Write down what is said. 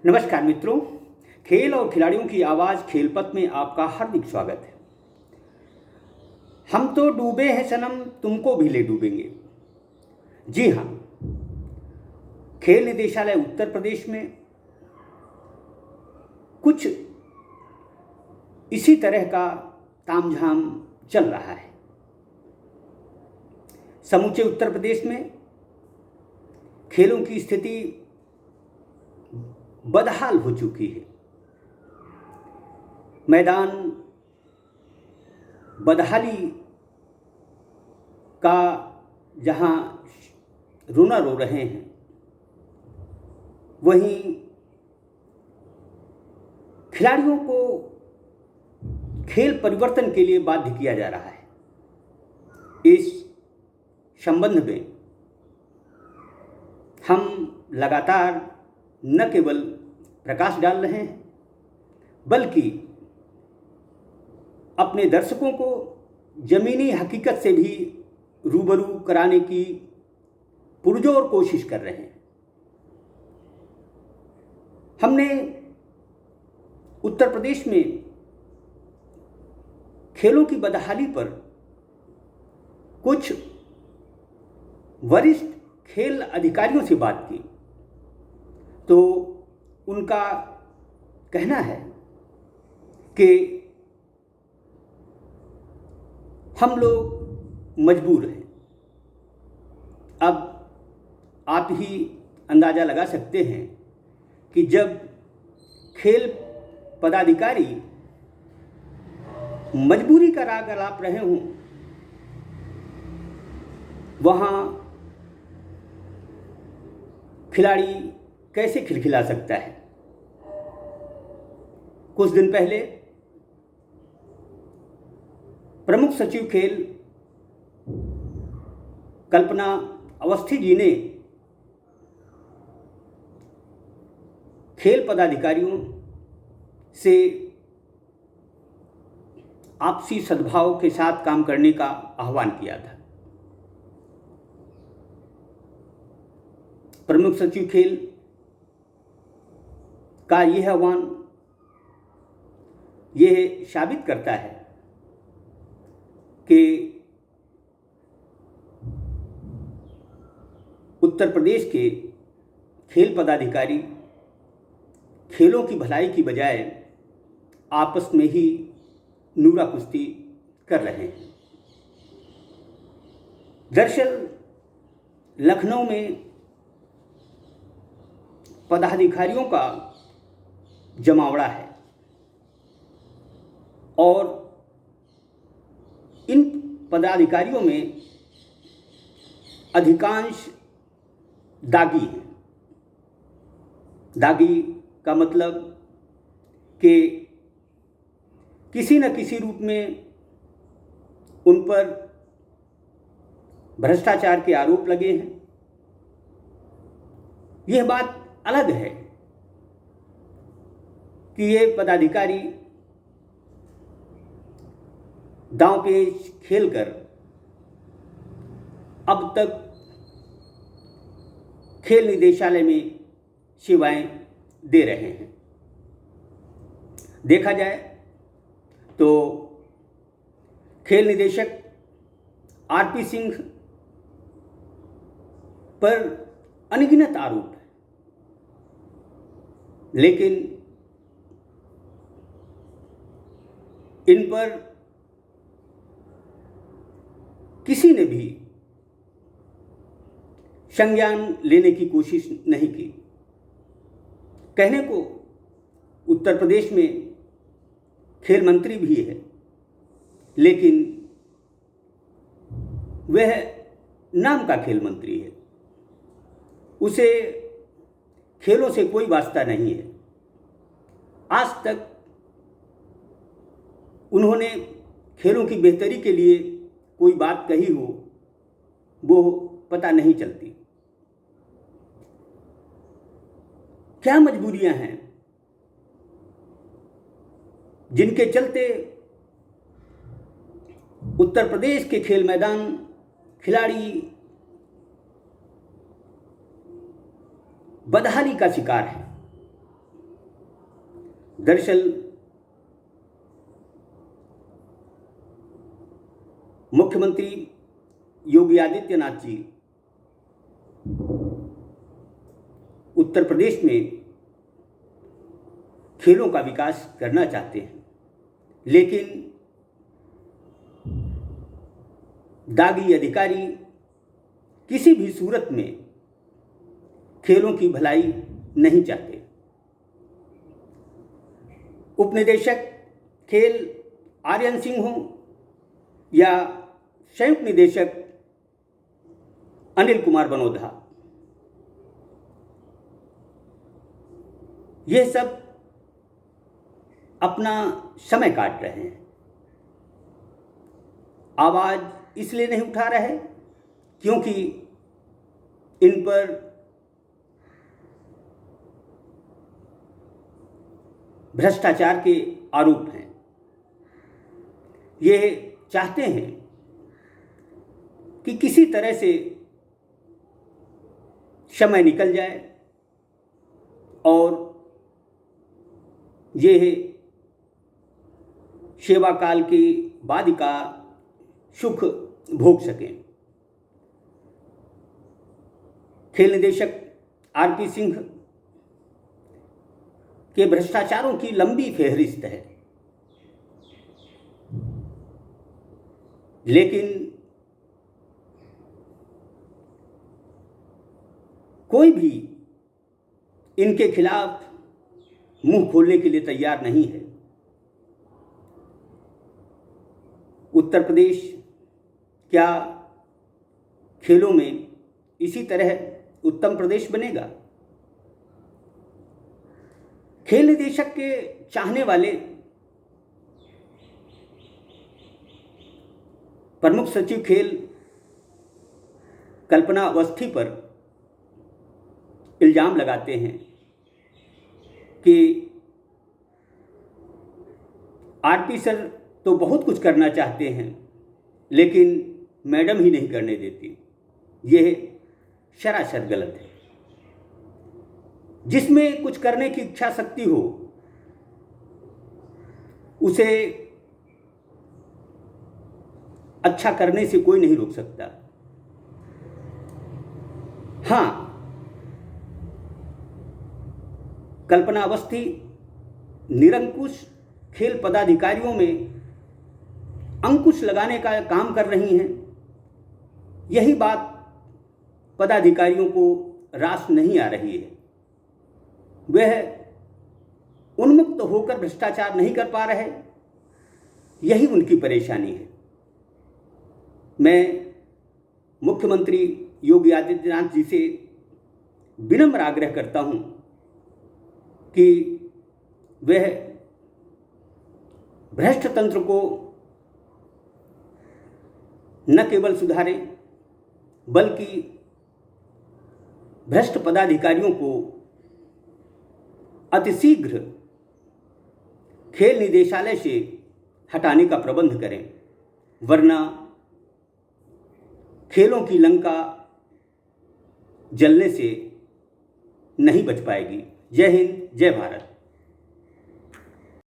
नमस्कार मित्रों, खेल और खिलाड़ियों की आवाज़ खेलपथ में आपका हार्दिक स्वागत है। हम तो डूबे हैं सनम, तुमको भी ले डूबेंगे। जी हाँ, खेल निदेशालय उत्तर प्रदेश में कुछ इसी तरह का तामझाम चल रहा है। समूचे उत्तर प्रदेश में खेलों की स्थिति बदहाल हो चुकी है। मैदान बदहाली का जहां रोना रो रहे हैं, वहीं खिलाड़ियों को खेल परिवर्तन के लिए बाध्य किया जा रहा है। इस संबंध में हम लगातार न केवल प्रकाश डाल रहे हैं, बल्कि अपने दर्शकों को ज़मीनी हकीकत से भी रूबरू कराने की पुरजोर कोशिश कर रहे हैं। हमने उत्तर प्रदेश में खेलों की बदहाली पर कुछ वरिष्ठ खेल अधिकारियों से बात की, तो उनका कहना है कि हम लोग मजबूर हैं। अब आप ही अंदाज़ा लगा सकते हैं कि जब खेल पदाधिकारी मजबूरी का राग अलाप रहे हों, वहाँ खिलाड़ी कैसे खिलखिला सकता है। कुछ दिन पहले प्रमुख सचिव खेल कल्पना अवस्थी जी ने खेल पदाधिकारियों से आपसी सद्भाव के साथ काम करने का आह्वान किया था। प्रमुख सचिव खेल का यह आह्वान यह साबित करता है कि उत्तर प्रदेश के खेल पदाधिकारी खेलों की भलाई की बजाय आपस में ही नूरा कुश्ती कर रहे हैं। दरअसल लखनऊ में पदाधिकारियों का जमावड़ा है और इन पदाधिकारियों में अधिकांश दागी हैं। दागी का मतलब कि किसी न किसी रूप में उन पर भ्रष्टाचार के आरोप लगे हैं। यह बात अलग है कि ये पदाधिकारी दांवपेच खेलकर अब तक खेल निदेशालय में सेवाएं दे रहे हैं। देखा जाए तो खेल निदेशक आरपी सिंह पर अनगिनत आरोप है, लेकिन इन पर किसी ने भी संज्ञान लेने की कोशिश नहीं की। कहने को उत्तर प्रदेश में खेल मंत्री भी है, लेकिन वह नाम का खेल मंत्री है, उसे खेलों से कोई वास्ता नहीं है। आज तक उन्होंने खेलों की बेहतरी के लिए कोई बात कही हो, वो पता नहीं चलती। क्या मजबूरियां हैं जिनके चलते उत्तर प्रदेश के खेल मैदान खिलाड़ी बदहाली का शिकार है। दरअसल मुख्यमंत्री योगी आदित्यनाथ जी उत्तर प्रदेश में खेलों का विकास करना चाहते हैं, लेकिन दागी अधिकारी किसी भी सूरत में खेलों की भलाई नहीं चाहते। उपनिदेशक खेल आर्यन सिंह हों या संयुक्त निदेशक अनिल कुमार बनोधा, यह सब अपना समय काट रहे हैं। आवाज इसलिए नहीं उठा रहे क्योंकि इन पर भ्रष्टाचार के आरोप हैं। ये चाहते हैं कि किसी तरह से समय निकल जाए और ये सेवा काल की बाद का सुख भोग सकें। खेल निदेशक आरपी सिंह के भ्रष्टाचारों की लंबी फेहरिस्त है, लेकिन कोई भी इनके खिलाफ मुंह खोलने के लिए तैयार नहीं है। उत्तर प्रदेश क्या खेलों में इसी तरह उत्तम प्रदेश बनेगा? खेल निदेशक के चाहने वाले प्रमुख सचिव खेल कल्पना अवस्थी पर इल्जाम लगाते हैं कि आरपी सर तो बहुत कुछ करना चाहते हैं, लेकिन मैडम ही नहीं करने देती। यह सरासर गलत है। जिसमें कुछ करने की इच्छा शक्ति हो उसे अच्छा करने से कोई नहीं रोक सकता। हाँ, कल्पना अवस्थी निरंकुश खेल पदाधिकारियों में अंकुश लगाने का काम कर रही हैं। यही बात पदाधिकारियों को रास नहीं आ रही है। वह उन्मुक्त होकर भ्रष्टाचार नहीं कर पा रहे, यही उनकी परेशानी है। मैं मुख्यमंत्री योगी आदित्यनाथ जी से विनम्र आग्रह करता हूं कि वह भ्रष्ट तंत्र को न केवल सुधारें, बल्कि भ्रष्ट पदाधिकारियों को अतिशीघ्र खेल निदेशालय से हटाने का प्रबंध करें, वरना खेलों की लंका जलने से नहीं बच पाएगी। जय हिंद, जय भारत।